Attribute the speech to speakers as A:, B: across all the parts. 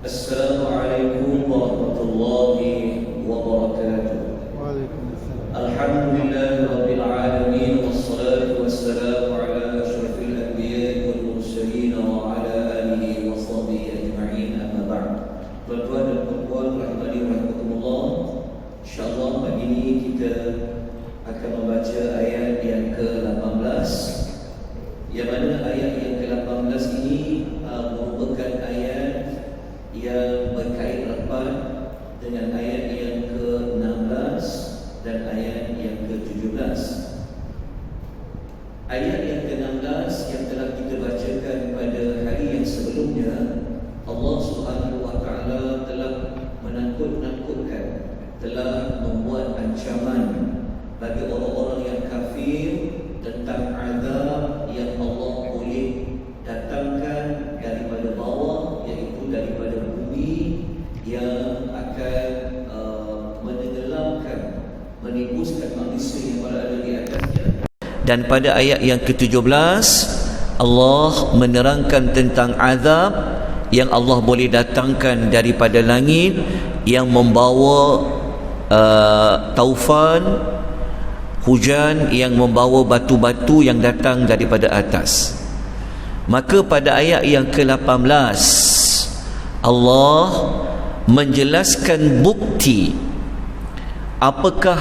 A: Assalamualaikum warahmatullahi wabarakatuh.
B: Waalaikumsalam.
A: Alhamdulillahi rabbil alamin, wassalatu wassalamu ala asyrafil anbiya'i wal mursalin wa ala alihi wa sahbihi ajma'in, amma ba'd. Tuan-tuan dan puan-puan rahmani rahimakumullah, insyaallah pagi ini kita akan membaca ayat yang ke-18, yang mana ayat yang ke-18 ini merupakan ayat yang berkait rapat dengan ayat yang ke-16 dan ayat yang ke-17. Ayat yang ke-16 yang telah kita bacakan pada hari yang sebelumnya, Allah Subhanahu wa taala telah menakut-nakutkan, telah membuat ancaman bagi orang-orang yang kafir tentang azab yang Allah boleh datangkan daripada bawah, iaitu daripada bumi yang akan menenggelamkan, menibuskan manusia yang berada di atasnya. Dan pada ayat yang ke-17 Allah menerangkan tentang azab yang Allah boleh datangkan daripada langit yang membawa taufan, hujan yang membawa batu-batu yang datang daripada atas. Maka pada ayat yang ke-18 Allah menjelaskan bukti. Apakah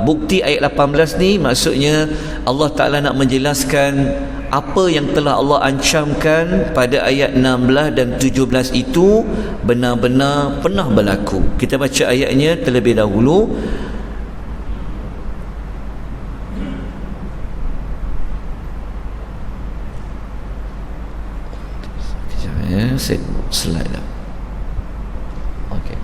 A: bukti ayat 18 ni? Maksudnya Allah Ta'ala nak menjelaskan apa yang telah Allah ancamkan pada ayat 16 dan 17 itu benar-benar pernah berlaku. Kita baca ayatnya terlebih dahulu. Set slide dah. Okey.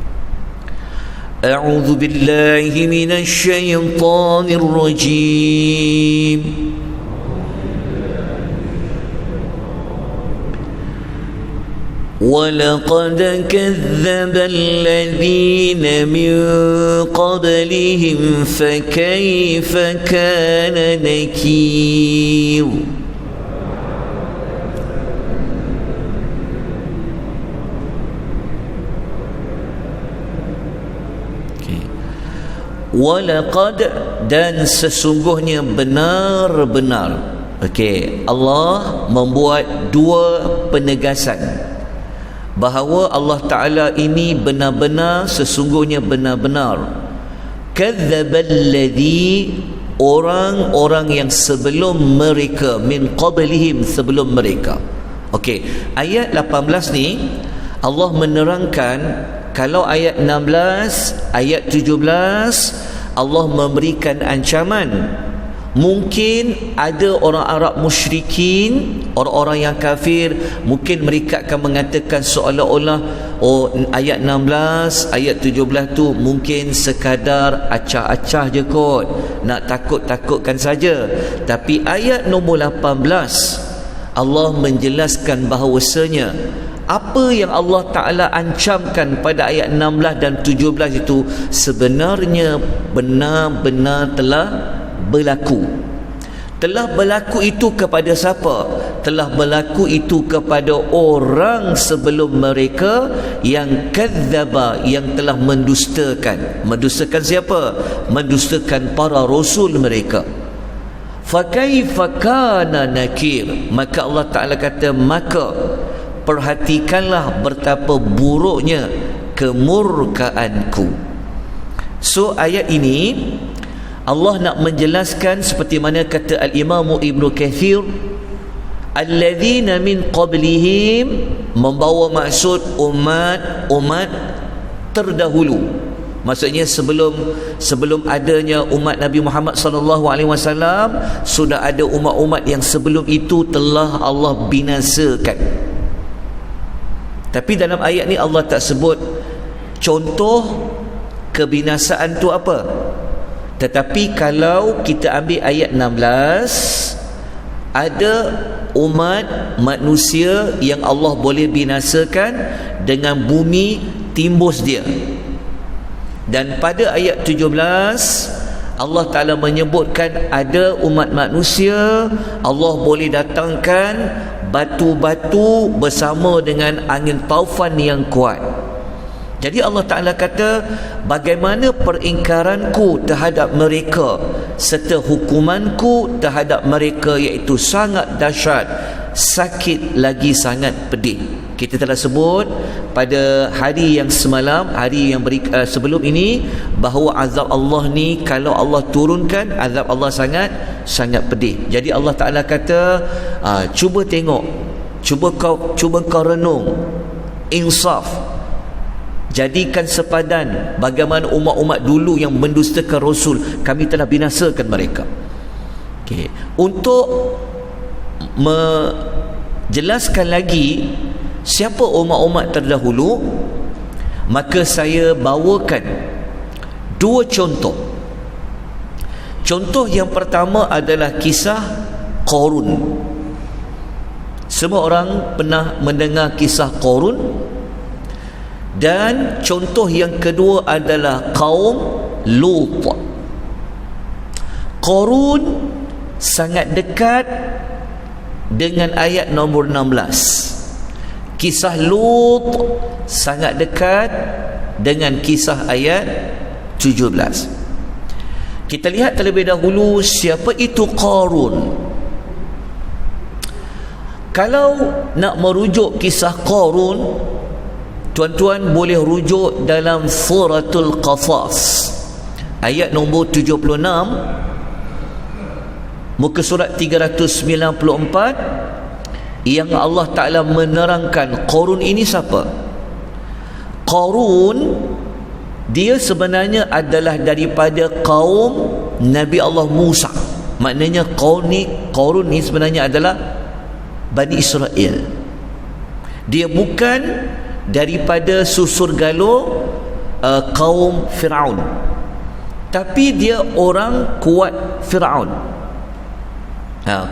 A: A'udzu billahi minasy syaithanir rajim. وَلَقَدْ كَذَّبَ الَّذِينَ مِنْ قَبْلِهِمْ فَكَيْفَ كَانَ نَكِيرِ. Walaqad, dan sesungguhnya benar-benar. Okey, Allah membuat dua penegasan bahawa Allah Ta'ala ini benar-benar, sesungguhnya benar-benar. Kadzdzabal-ladzi, orang-orang yang sebelum mereka, min qablihim, sebelum mereka. Okey, ayat 18 ni Allah menerangkan. Kalau ayat 16, ayat 17 Allah memberikan ancaman. Mungkin ada orang Arab musyrikin, orang-orang yang kafir, mungkin mereka akan mengatakan seolah-olah ayat 16, ayat 17 tu mungkin sekadar acah-acah je kot, nak takut-takutkan saja. Tapi ayat nombor 18 Allah menjelaskan bahawasanya apa yang Allah Ta'ala ancamkan pada ayat 16 dan 17 itu sebenarnya benar-benar telah berlaku. Telah berlaku itu kepada siapa? Telah berlaku itu kepada orang sebelum mereka yang kadzdzaba, yang telah mendustakan. Mendustakan siapa? Mendustakan para rasul mereka. Fakaifa kana nakir. Maka Allah Ta'ala kata, maka perhatikanlah betapa buruknya kemurkaanku. So ayat ini Allah nak menjelaskan seperti mana kata Al-Imam Ibn Kathir, alladzina min qablihim, membawa maksud umat terdahulu. Maksudnya sebelum adanya umat Nabi Muhammad sallallahu alaihi wasallam, sudah ada umat-umat yang sebelum itu telah Allah binasakan. Tapi dalam ayat ni Allah tak sebut contoh kebinasaan tu apa. Tetapi kalau kita ambil ayat 16, ada umat manusia yang Allah boleh binasakan dengan bumi timbus dia. Dan pada ayat 17 Allah Ta'ala menyebutkan ada umat manusia Allah boleh datangkan
B: batu-batu bersama dengan angin taufan yang kuat. Jadi Allah Ta'ala kata, bagaimana peringkaranku terhadap mereka serta hukumanku terhadap mereka, iaitu sangat dahsyat, sakit lagi sangat pedih. Kita telah sebut pada hari yang semalam, hari yang sebelum ini, bahawa azab Allah ni, kalau Allah turunkan, azab Allah sangat pedih. Jadi Allah Ta'ala kata, cuba tengok, cuba kau renung, insaf, jadikan sepadan bagaimana umat-umat dulu yang mendustakan Rasul, kami telah binasakan mereka. Okay. Untuk menjelaskan lagi siapa umat-umat terdahulu, maka saya bawakan dua contoh. Contoh yang pertama adalah kisah Qarun. Semua orang pernah mendengar kisah Qarun. Dan contoh yang kedua adalah kaum Lut. Qarun sangat dekat dengan ayat nombor 16. Kisah Lut sangat dekat dengan kisah ayat 17. Kita lihat terlebih dahulu siapa itu Qarun. Kalau nak merujuk kisah Qarun, tuan-tuan boleh rujuk dalam Suratul Qasas ayat nombor 76, muka surat 394, yang Allah Ta'ala menerangkan Qarun ini siapa. Qarun dia sebenarnya adalah daripada kaum Nabi Allah Musa. Maknanya Qarun ni sebenarnya adalah Bani Israel. Dia bukan daripada susur galuh kaum Fir'aun, tapi dia orang kuat Fir'aun.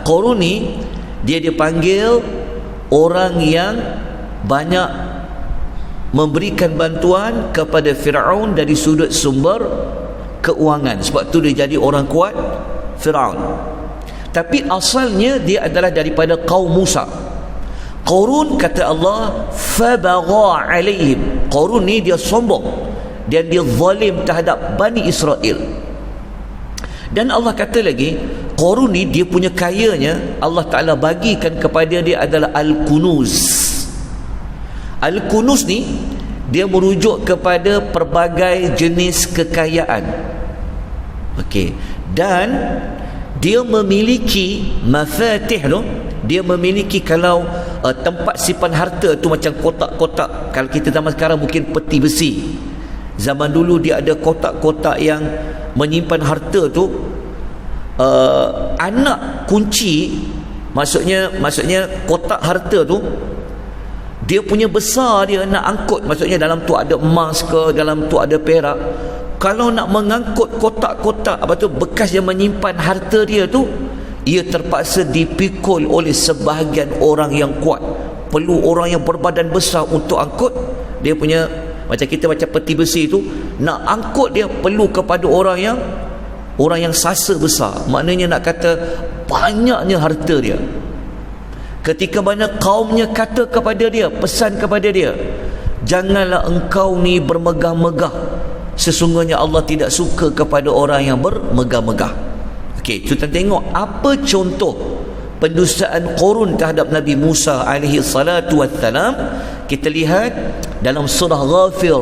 B: Qarun ni dia dipanggil orang yang banyak memberikan bantuan kepada Fir'aun dari sudut sumber keuangan. Sebab tu dia jadi orang kuat Fir'aun. Tapi asalnya dia adalah daripada kaum Musa. Qarun, kata Allah, fabagha alaihim. Qarun ni dia sombong dan dia zalim terhadap Bani Israel. Dan Allah kata lagi, Qarun ni dia punya kayanya Allah Ta'ala bagikan kepada dia adalah Al-Kunuz. Al-Kunuz ni dia merujuk kepada pelbagai jenis kekayaan. Okey. Dan dia memiliki mafatih tu, dia memiliki, kalau tempat simpan harta tu macam kotak-kotak. Kalau kita zaman sekarang mungkin peti besi. Zaman dulu dia ada kotak-kotak yang menyimpan harta tu. Anak kunci, maksudnya kotak harta tu, dia punya besar dia nak angkut, maksudnya dalam tu ada emas ke, dalam tu ada perak. Kalau nak mengangkut kotak-kotak apa tu bekas yang menyimpan harta dia tu, ia terpaksa dipikul oleh sebahagian orang yang kuat. Perlu orang yang berbadan besar untuk angkut. Dia punya, macam kita macam peti besi tu, nak angkut dia perlu kepada orang yang sasa besar. Maknanya nak kata banyaknya harta dia. Ketika mana kaumnya kata kepada dia, pesan kepada dia, janganlah engkau ni bermegah-megah, sesungguhnya Allah tidak suka kepada orang yang bermegah-megah. Okey, kita tengok apa contoh pendustaan Qarun terhadap Nabi Musa alaihi salatu wassalam. Kita lihat dalam surah Ghafir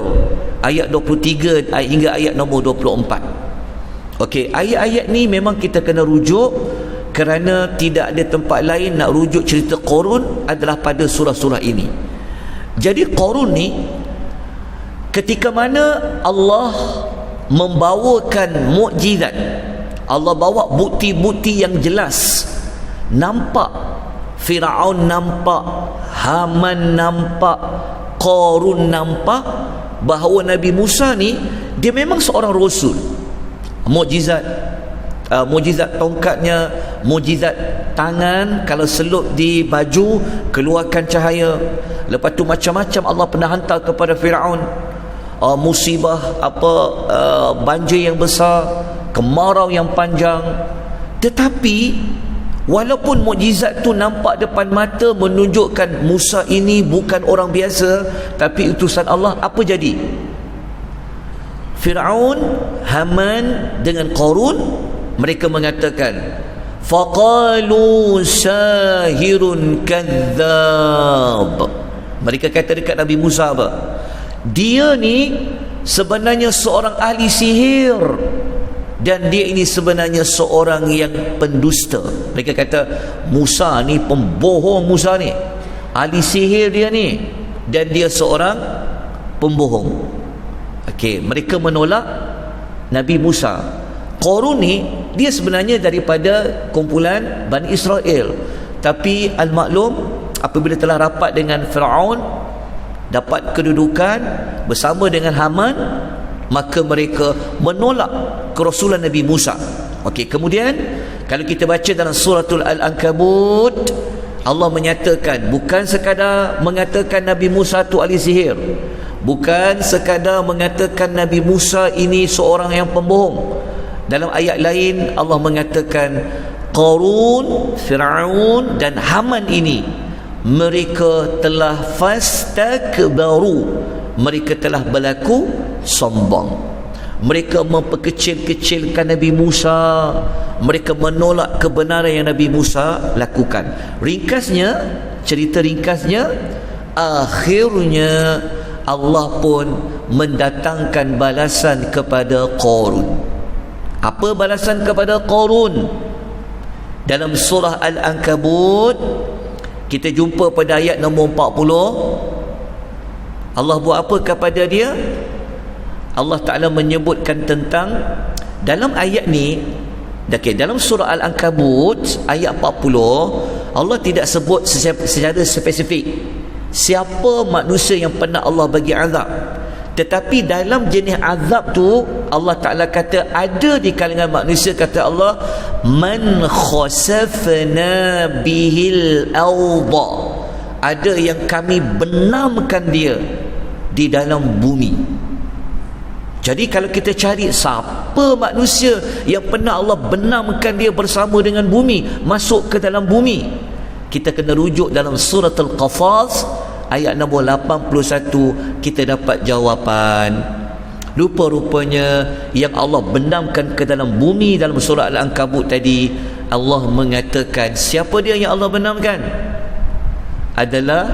B: ayat 23 hingga ayat nombor 24. Okey, ayat-ayat ni memang kita kena rujuk kerana tidak ada tempat lain nak rujuk cerita Qarun adalah pada surah-surah ini. Jadi Qarun ni, ketika mana Allah membawakan mukjizat, Allah bawa bukti-bukti yang jelas, nampak Firaun nampak, Haman nampak, Qarun nampak bahawa Nabi Musa ni dia memang seorang rasul. Mukjizat tongkatnya, mukjizat tangan, kalau selup di baju keluarkan cahaya. Lepas tu macam-macam Allah pernah hantar kepada Firaun. Musibah banjir yang besar, kemarau yang panjang. Tetapi Walaupun mukjizat tu nampak depan mata, menunjukkan Musa ini bukan orang biasa, tapi utusan Allah, apa jadi? Fir'aun, Haman dengan Qarun, mereka mengatakan faqalu sahirun kadzdzab. Mereka kata dekat Nabi Musa apa? Dia ni sebenarnya seorang ahli sihir, dan dia ini sebenarnya seorang yang pendusta. Mereka kata Musa ni pembohong, Musa ni ahli sihir dia ni, dan dia seorang pembohong. Okey, mereka menolak Nabi Musa. Qarun ni dia sebenarnya daripada kumpulan Bani Israel, tapi al-maklum apabila telah rapat dengan Firaun, dapat kedudukan bersama dengan Haman, maka mereka menolak kerasulan Nabi Musa. Okey, kemudian kalau kita baca dalam suratul Al-Ankabut, Allah menyatakan bukan sekadar mengatakan Nabi Musa tu ahli sihir, bukan sekadar mengatakan Nabi Musa ini seorang yang pembohong. Dalam ayat lain Allah mengatakan Qarun, Fir'aun dan Haman ini mereka telah fastakbaru, mereka telah berlaku sombong. Mereka memperkecil-kecilkan Nabi Musa, mereka menolak kebenaran yang Nabi Musa lakukan. Ringkasnya, cerita ringkasnya, akhirnya Allah pun mendatangkan balasan kepada Qarun. Apa balasan kepada Qarun? Dalam surah Al-Ankabut kita jumpa pada ayat nombor 40. Allah buat apa kepada dia? Allah Ta'ala menyebutkan tentang, dalam ayat ni, okay, dalam surah Al-Ankabut ayat 40, Allah tidak sebut secara spesifik siapa manusia yang pernah Allah bagi azab. Tetapi dalam jenis azab tu Allah Ta'ala kata ada di kalangan manusia, kata Allah, man khasafna bihil awda, ada yang kami benamkan dia di dalam bumi. Jadi kalau kita cari siapa manusia yang pernah Allah benamkan dia bersama dengan bumi, masuk ke dalam bumi, kita kena rujuk dalam surah Al-Qafas ayat nombor 81, kita dapat jawapan. Rupa-rupanya yang Allah benamkan ke dalam bumi dalam surah Al-Ankabut tadi, Allah mengatakan siapa dia yang Allah benamkan? Adalah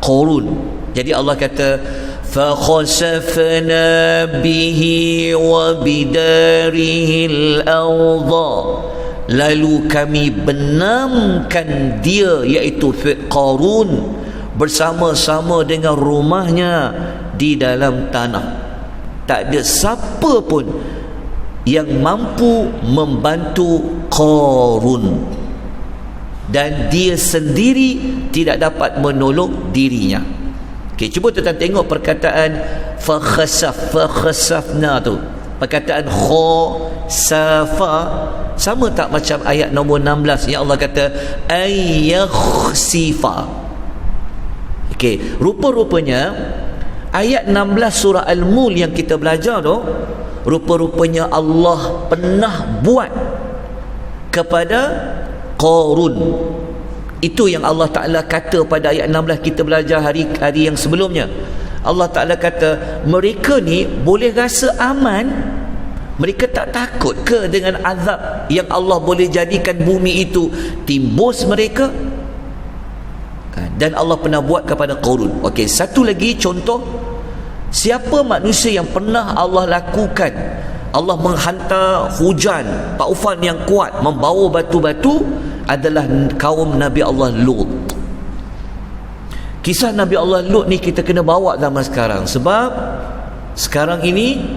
B: Qarun. Jadi Allah kata fa khasafna bihi wa bidarihil awda, lalu kami benamkan dia, iaitu Qarun, bersama-sama dengan rumahnya di dalam tanah. Tak ada siapa pun yang mampu membantu Qarun, dan dia sendiri tidak dapat menolong dirinya. Okey, cuba tuan tengok perkataan fa khasafna tu. Perkataan khasafa sama tak macam ayat nombor 16 yang Allah kata ayyakhsifa. Okey, rupa-rupanya ayat 16 surah Al-Mulk yang kita belajar tu, rupa-rupanya Allah pernah buat kepada Qarun. Itu yang Allah Ta'ala kata pada ayat 16 kita belajar hari yang sebelumnya. Allah Ta'ala kata mereka ni boleh rasa aman, mereka tak takut ke dengan azab yang Allah boleh jadikan bumi itu timbus mereka? Dan Allah pernah buat kepada Qarun. Okey, satu lagi contoh, siapa manusia yang pernah Allah lakukan, Allah menghantar hujan taufan yang kuat membawa batu-batu, adalah kaum Nabi Allah Lut. Kisah Nabi Allah Lut ni kita kena bawa zaman sekarang, sebab sekarang ini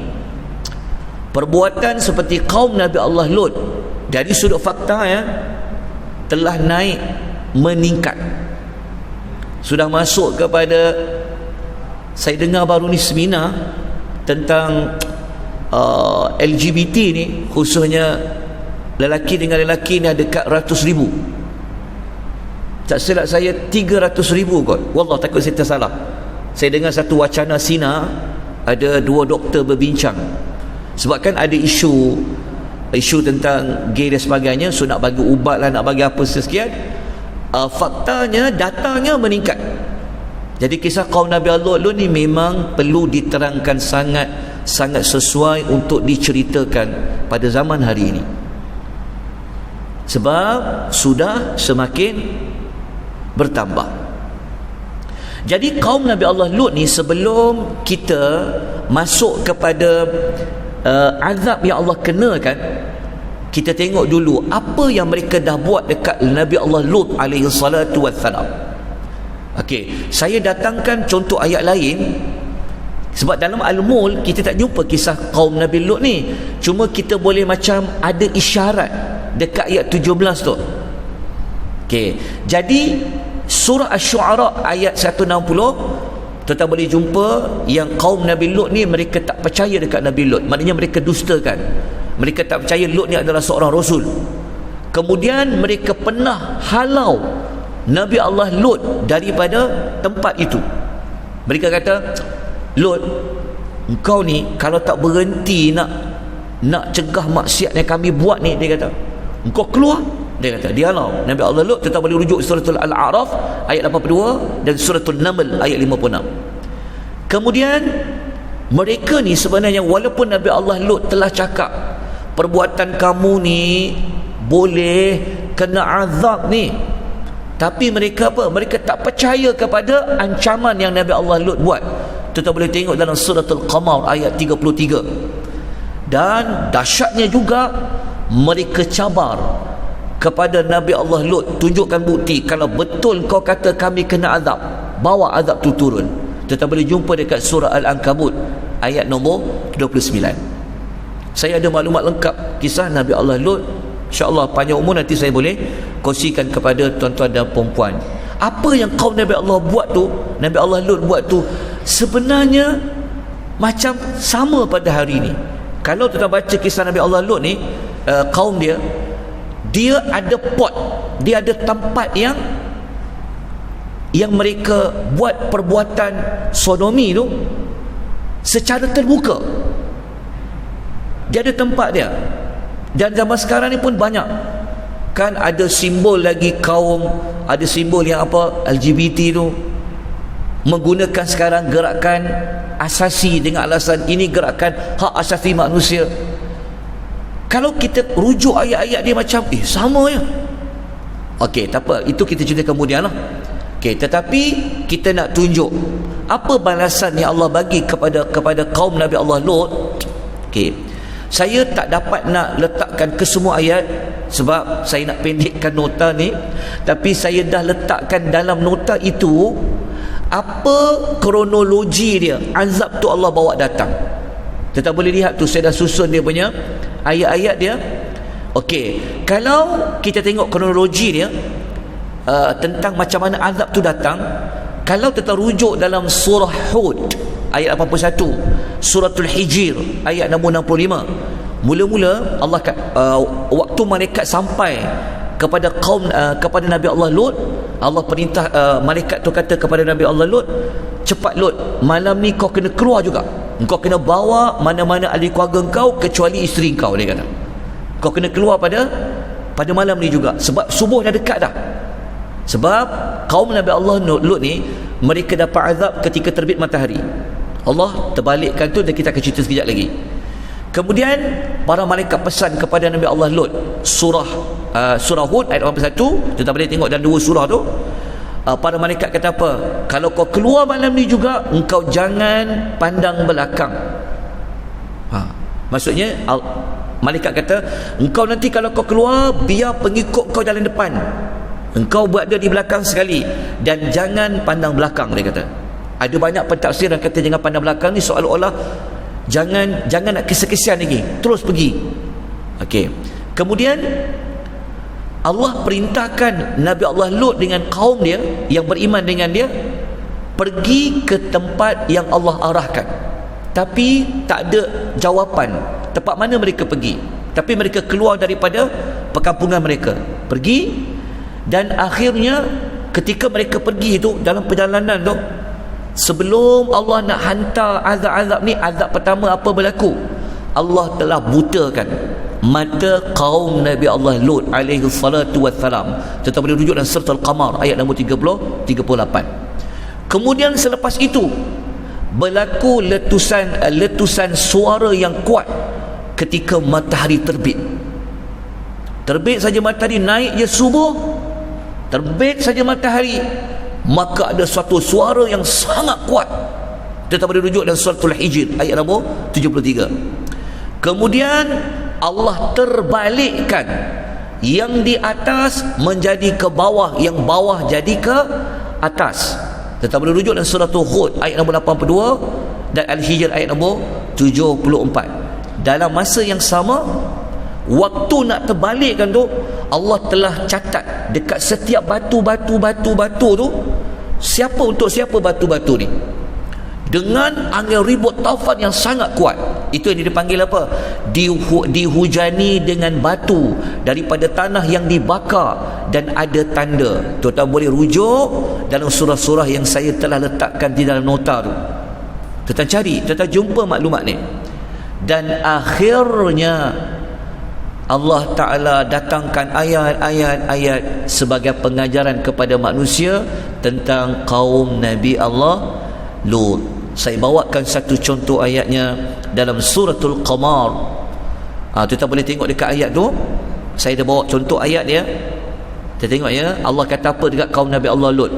B: perbuatan seperti kaum Nabi Allah Lut dari sudut fakta telah naik meningkat. Sudah masuk kepada, saya dengar baru ni seminar tentang LGBT ni, khususnya lelaki dengan lelaki ni ada dekat 100,000. Tak silap saya 300,000 kot. Wallah, takut saya tersalah. Saya dengar satu wacana sina, ada dua doktor berbincang. Sebab kan ada isu isu tentang gay dan sebagainya, so nak bagi ubat lah, nak bagi apa sekian. Faktanya, datanya meningkat. Jadi kisah kaum Nabi Lut ni memang perlu diterangkan, sangat sesuai untuk diceritakan pada zaman hari ini, sebab sudah semakin bertambah. Jadi kaum Nabi Allah Lut ni, sebelum kita masuk kepada azab yang Allah kenakan, kita tengok dulu apa yang mereka dah buat dekat Nabi Allah Lut alaihi salatu wassalam. Okey, saya datangkan contoh ayat lain sebab dalam Al-Mul kita tak jumpa kisah kaum Nabi Lut ni, cuma kita boleh macam ada isyarat dekat ayat 17 tu. Okey, jadi surah Asy-Syu'ara ayat 160 kita boleh jumpa yang kaum Nabi Lut ni mereka tak percaya dekat Nabi Lut, maknanya mereka dustakan, mereka tak percaya Lut ni adalah seorang rasul. Kemudian mereka pernah halau Nabi Allah Lut daripada tempat itu. Mereka kata, Lut, engkau ni kalau tak berhenti nak cegah maksiat yang kami buat ni, dia kata, engkau keluar. Dia kata, dia halau Nabi Allah Lut. Kita boleh rujuk suratul Al-A'raf ayat 82 dan suratul Naml ayat 56. Kemudian mereka ni sebenarnya, walaupun Nabi Allah Lut telah cakap perbuatan kamu ni boleh kena azab ni, tapi mereka apa? Mereka tak percaya kepada ancaman yang Nabi Allah Lut buat. Kita boleh tengok dalam suratul Qamar ayat 33. Dan dahsyatnya juga mereka cabar kepada Nabi Allah Lut, tunjukkan bukti kalau betul kau kata kami kena azab, bawa azab tu turun. Kita boleh jumpa dekat surah Al-Ankabut ayat nombor 29. Saya ada maklumat lengkap kisah Nabi Allah Lut. InsyaAllah panjang umur nanti saya boleh kongsikan kepada tuan-tuan dan perempuan. Apa yang kaum Nabi Allah buat tu, Nabi Allah Lut buat tu, sebenarnya macam sama pada hari ini. Kalau kita baca kisah Nabi Allah Lut ni, kaum dia ada pot, dia ada tempat yang mereka buat perbuatan sodomi tu secara terbuka. Dia ada tempat dia. Dan zaman sekarang ni pun banyak kan, ada simbol lagi kaum, ada simbol yang apa, LGBT tu menggunakan sekarang gerakan asasi dengan alasan ini gerakan hak asasi manusia. Kalau kita rujuk ayat-ayat dia macam sama ya. Okey, tak apa, itu kita cerita kemudian lah. Okey, tetapi kita nak tunjuk apa balasan yang Allah bagi kepada kaum Nabi Allah Lut. Okey, saya tak dapat nak letakkan ke semua ayat sebab saya nak pendekkan nota ni, tapi saya dah letakkan dalam nota itu apa kronologi dia, azab tu Allah bawa datang. Kita boleh lihat tu, saya dah susun dia punya ayat-ayat dia. Okey, kalau kita tengok kronologi dia tentang macam mana azab tu datang, kalau kita rujuk dalam surah Hud ayat 81, suratul Hijr ayat nombor 65, mula-mula Allah waktu malaikat sampai kepada kaum kepada Nabi Allah Lut, Allah perintah malaikat tu kata kepada Nabi Allah Lut, cepat Lut, malam ni kau kena keluar juga, engkau kena bawa mana-mana ahli keluarga kau kecuali isteri kau. Dia kata kau kena keluar pada malam ni juga, sebab subuh dah dekat dah. Sebab kaum Nabi Allah Lut ni mereka dapat azab ketika terbit matahari. Allah terbalikkan tu dan kita akan cerita sekejap lagi. Kemudian para malaikat pesan kepada Nabi Allah Lut, surah Hud ayat 81, kita boleh tengok dalam dua surah tu. Para malaikat kata apa? Kalau kau keluar malam ni juga, engkau jangan pandang belakang. Maksudnya malaikat kata, engkau nanti kalau kau keluar, biar pengikut kau jalan depan, engkau berada di belakang sekali, dan jangan pandang belakang. Dia kata ada banyak pentafsir yang kata jangan pandang belakang ni seolah-olah jangan nak kesian-kesian lagi, terus pergi. Okey, kemudian Allah perintahkan Nabi Allah Lut dengan kaum dia yang beriman dengan dia pergi ke tempat yang Allah arahkan, tapi tak ada jawapan tempat mana mereka pergi. Tapi mereka keluar daripada perkampungan mereka, pergi, dan akhirnya ketika mereka pergi itu, dalam perjalanan tu, sebelum Allah nak hantar azab-azab ni, azab pertama apa berlaku? Allah telah butakan mata kaum Nabi Allah Lut alaihi salatu wassalam. Tetap boleh rujuk dalam surah Al-Qamar ayat nombor 38. Kemudian selepas itu berlaku letusan suara yang kuat ketika matahari terbit. Terbit saja matahari, naik je subuh, terbit saja matahari, maka ada suatu suara yang sangat kuat. Tetap boleh rujuk dalam surah Al-Hijr ayat nombor 73. Kemudian Allah terbalikkan yang di atas menjadi ke bawah, yang bawah jadi ke atas. Tetap boleh rujuk dalam surah Hud ayat nombor 82 dan Al-Hijr ayat nombor 74. Dalam masa yang sama, waktu nak terbalikkan tu, Allah telah catat dekat setiap batu tu, siapa untuk siapa batu-batu ni, dengan angin ribut taufan yang sangat kuat. Itu yang dipanggil apa? Dihujani dengan batu daripada tanah yang dibakar dan ada tanda. Tuan-tuan boleh rujuk dalam surah-surah yang saya telah letakkan di dalam nota tu. Tuan-tuan cari, tuan-tuan jumpa maklumat ni. Dan akhirnya Allah Ta'ala datangkan ayat-ayat sebagai pengajaran kepada manusia tentang kaum Nabi Allah Lut. Saya bawakan satu contoh ayatnya dalam suratul Qamar. Tuan-tuan boleh tengok dekat ayat tu. Saya dah bawa contoh ayat dia. Kita tengok ya, Allah kata apa dekat kaum Nabi Allah Lut.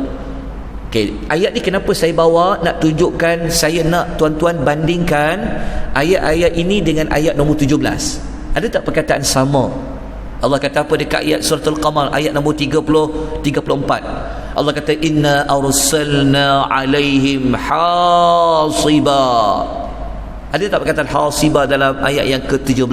B: Okay, ayat ni kenapa saya bawa, nak tunjukkan, saya nak tuan-tuan bandingkan ayat-ayat ini dengan ayat nombor 17. Ada tak perkataan sama? Allah kata apa dekat ayat suratul Qamar ayat nombor 34. Allah kata inna arsalna alaihim hasiba. Ada tak perkataan hasiba dalam ayat yang ke-17?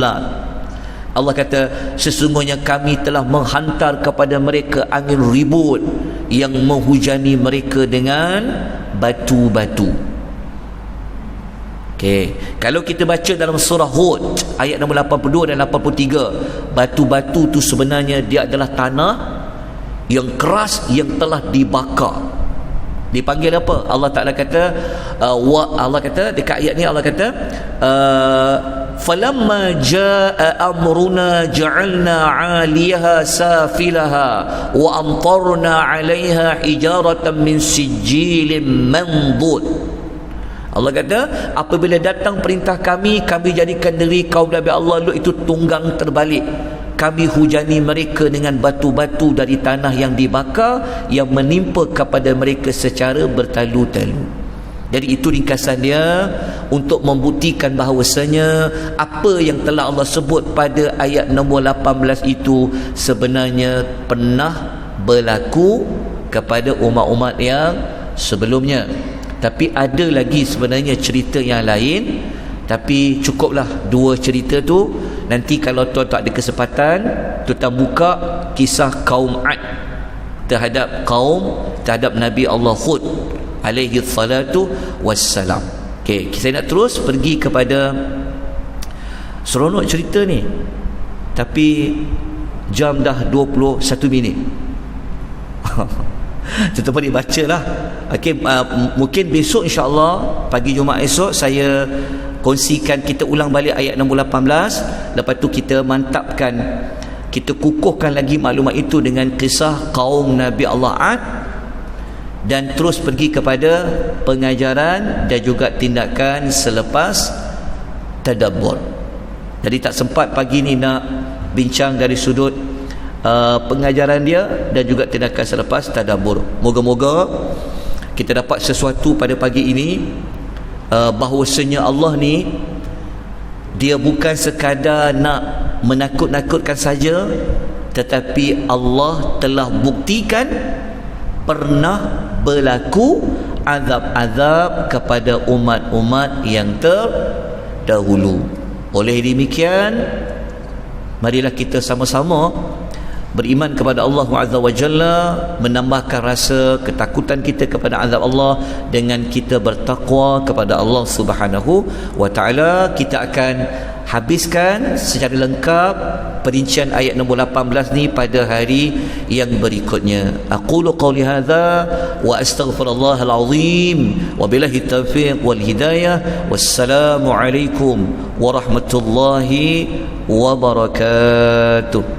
B: Allah kata sesungguhnya kami telah menghantar kepada mereka angin ribut yang menghujani mereka dengan batu-batu. Okey, kalau kita baca dalam surah Hud ayat nombor 82 dan 83, batu-batu tu sebenarnya dia adalah tanah yang keras yang telah dibakar. Dipanggil apa? Allah Ta'ala kata Allah kata dekat ayat ni, Allah kata falamma jaa amruna ja'alna 'aliyaha safilaha wa amtarna 'alayha hijaratan min sijilin mandud. Allah kata apabila datang perintah kami jadikan diri kaum Nabi Allah Lut itu tunggang terbalik. Kami hujani mereka dengan batu-batu dari tanah yang dibakar yang menimpa kepada mereka secara bertalu-talu. Jadi itu ringkasan dia untuk membuktikan bahawasanya apa yang telah Allah sebut pada ayat nombor 18 itu sebenarnya pernah berlaku kepada umat-umat yang sebelumnya. Tapi ada lagi sebenarnya cerita yang lain, tapi cukuplah dua cerita tu. Nanti kalau tuan tak ada kesempatan, tuan buka kisah kaum Ad terhadap Nabi Allah Hud alaihi salatu wassalam. Okey, saya nak terus pergi kepada seronok cerita ni, tapi jam dah 21 minit. Tuan boleh baca lah. Okay, mungkin besok insyaAllah pagi Jumaat esok saya kongsikan, kita ulang balik ayat nombor 18. Lepas tu kita mantapkan, kita kukuhkan lagi maklumat itu dengan kisah kaum Nabi Allah Ad, dan terus pergi kepada pengajaran dan juga tindakan selepas tadabbur. Jadi tak sempat pagi ni nak bincang dari sudut pengajaran dia dan juga tindakan selepas tadabbur. Moga-moga kita dapat sesuatu pada pagi ini, bahawasanya Allah ni dia bukan sekadar nak menakut-nakutkan saja, tetapi Allah telah buktikan pernah berlaku azab-azab kepada umat-umat yang terdahulu. Oleh demikian, marilah kita sama-sama beriman kepada Allah Azza wa Jalla, menambahkan rasa ketakutan kita kepada azab Allah dengan kita bertakwa kepada Allah Subhanahu wa Ta'ala. Kita akan habiskan secara lengkap perincian ayat nombor 18 ni pada hari yang berikutnya. Aqulu qawli hadza wa astaghfirullahal azim wa billahi taufiq wal hidayah. Wassalamu alaikum warahmatullahi wabarakatuh.